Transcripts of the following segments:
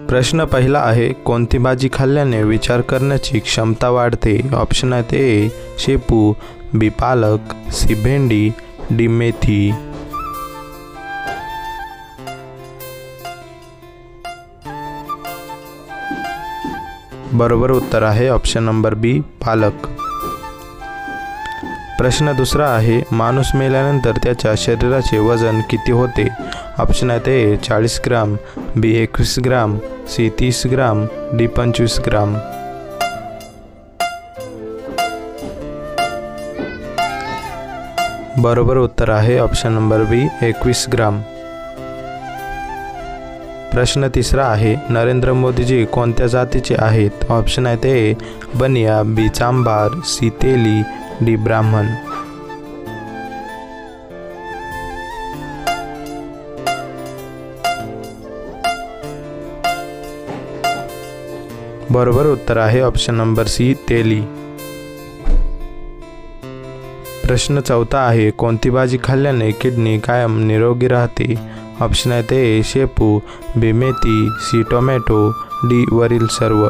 प्रश्न पहिला आहे, कोणती भाजी खाल्ल्याने विचार करण्याची क्षमता वाढते? ऑप्शन आहेत ए शेपू, बी पालक, सी भेंडी, डी मेथी. बरोबर उत्तर आहे ऑप्शन नंबर बी पालक. प्रश्न दुसरा आहे, माणूस मेल्यानंतर त्याच्या शरीराचे वजन किती होते? ऑप्शन आहेत ए 40 ग्राम, बी 21 ग्राम, सी 30 ग्राम, डी 25 ग्राम. बरोबर उत्तर आहे ऑप्शन नंबर बी 21 ग्राम. प्रश्न तिसरा आहे, नरेंद्र मोदीजी कोणत्या जातीचे आहेत? ऑप्शन आहेत ए बनिया, बी चांभार, सी तेली, डी ब्राह्मण. बरोबर उत्तर आहे ऑप्शन नंबर सी तेली. प्रश्न चौथा आहे, कोणती भाजी खाल्ल्याने किडनी कायम निरोगी राहते? ऑप्शन आहेत ए शेपू, बी मेथी, सी टोमॅटो, डी वरील सर्व.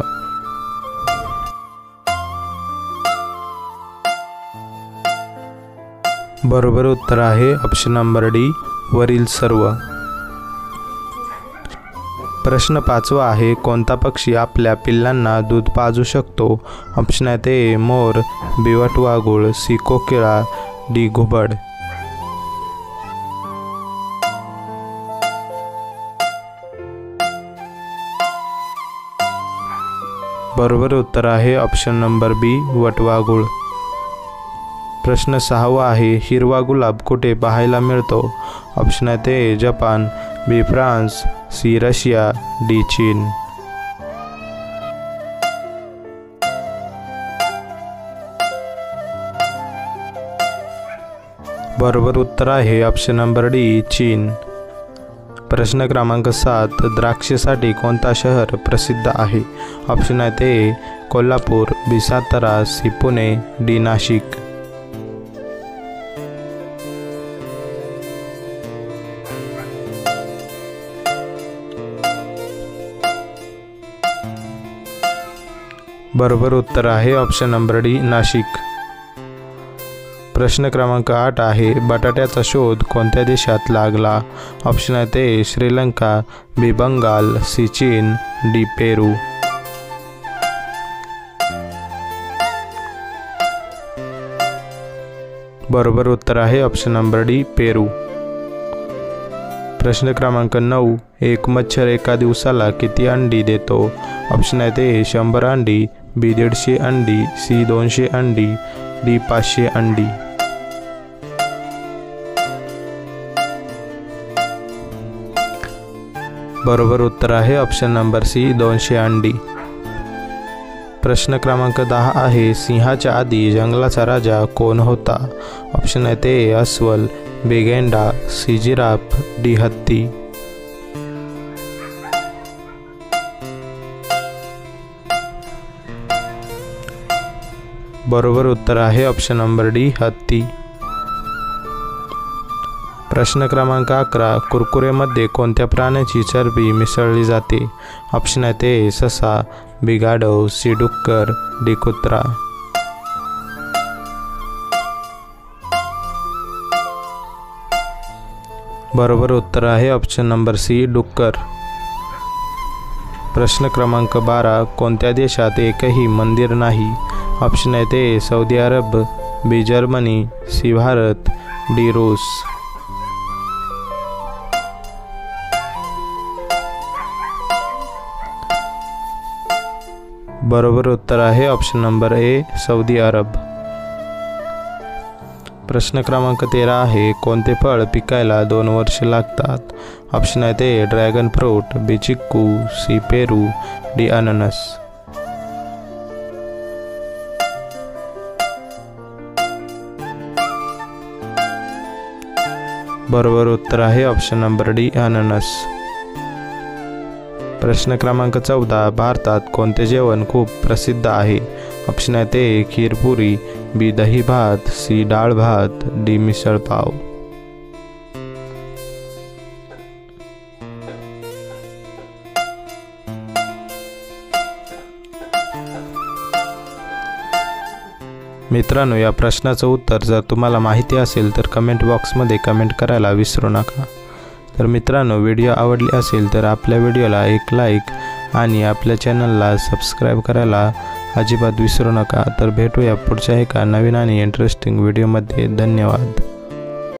बरोबर उत्तर आहे ऑप्शन नंबर डी वरील सर्व. प्रश्न पाचवा आहे, कोणता पक्षी आपल्या पिल्लांना दूध पाजू शकतो? ऑप्शन आहेत ए मोर, बी वटवाघूळ, सी कोकिळा, डी घुबड. बरोबर उत्तर आहे ऑप्शन नंबर बी वटवाघूळ. प्रश्न सहावा आहे, हिरवा गुलाब कुठे पाहायला मिळतो? ऑप्शन आहेत ए जपान, बी फ्रान्स, सी रशिया, डी चीन. बरोबर उत्तर आहे ऑप्शन नंबर डी चीन. प्रश्न क्रमांक 7, द्राक्षेसाठी कोणता शहर प्रसिद्ध आहे? ऑप्शन आहेत ए कोल्हापूर, बी सातारा, सी पुणे, डी नाशिक. बरोबर उत्तर आहे ऑप्शन नंबर डी नाशिक. प्रश्न क्रमांक 8 आहे, बटाट्याचा शोध कोणत्या देशात लागला? ऑप्शन आहेत ए श्रीलंका, बी बंगाल, सी चीन, डी पेरू. बरोबर उत्तर आहे ऑप्शन नंबर डी पेरू. प्रश्न क्रमांक 9, एक मच्छर एका दिवसाला किती अंडी देतो? ऑप्शन आहेत ए 100 अंडी, बी 150 अंडी, सी 200 अंडी, डी 500 अंडी. बरोबर उत्तर आहे ऑप्शन नंबर सी 200 अंडी. प्रश्न क्रमांक 10 आहे, सिंहाच्या आधी जंगलाचा राजा कोण होता? ऑप्शन आहेत ए अस्वल, बी गेंडा, सी जिराफ, डी हत्ती. बरोबर उत्तर आहे ऑप्शन नंबर डी हत्ती. प्रश्न क्रमांक 11, कुरकुरेमध्ये कोणत्या प्राण्याची चरबी मिसळली जाते? ऑप्शन आहेत ए ससा, बी गाढव, सी डुक्कर, डी कुत्रा. बरोबर उत्तर आहे ऑप्शन नंबर सी डुक्कर. प्रश्न क्रमांक 12, कोणत्या देशात एकही मंदिर नाही? ऑप्शन आहेत ए सौदी अरब, बी जर्मनी, सी भारत, डी रूस. बरोबर उत्तर आहे ऑप्शन नंबर ए सौदी अरब. प्रश्न क्रमांक 13 आहे, कोणते फळ पिकायला 2 वर्षे लागतात? ऑप्शन आहेत ए ड्रॅगन फ्रूट, बी चिक्कू, सी पेरू, डी अननस. बरोबर उत्तर आहे ऑप्शन नंबर डी अननस. प्रश्न क्रमांक 14, भारतात कोणते जेवण खूप प्रसिद्ध आहे? ऑप्शन आहेत ए खीरपुरी, बी दही भात, सी डाळ भात, डी मिसळ पाव. मित्रांनो, या प्रश्नाचं उत्तर जर तुम्हाला माहिती असेल तर कमेंट बॉक्समध्ये कमेंट करायला विसरू नका. तर मित्रांनो, व्हिडिओ आवडली असेल तर आपल्या व्हिडिओला एक लाईक आणि आपल्या चॅनलला सबस्क्राईब करायला अजिबात विसरू नका. तर भेटूया पुढच्या एका नवीन आणि इंटरेस्टिंग व्हिडिओमध्ये. धन्यवाद.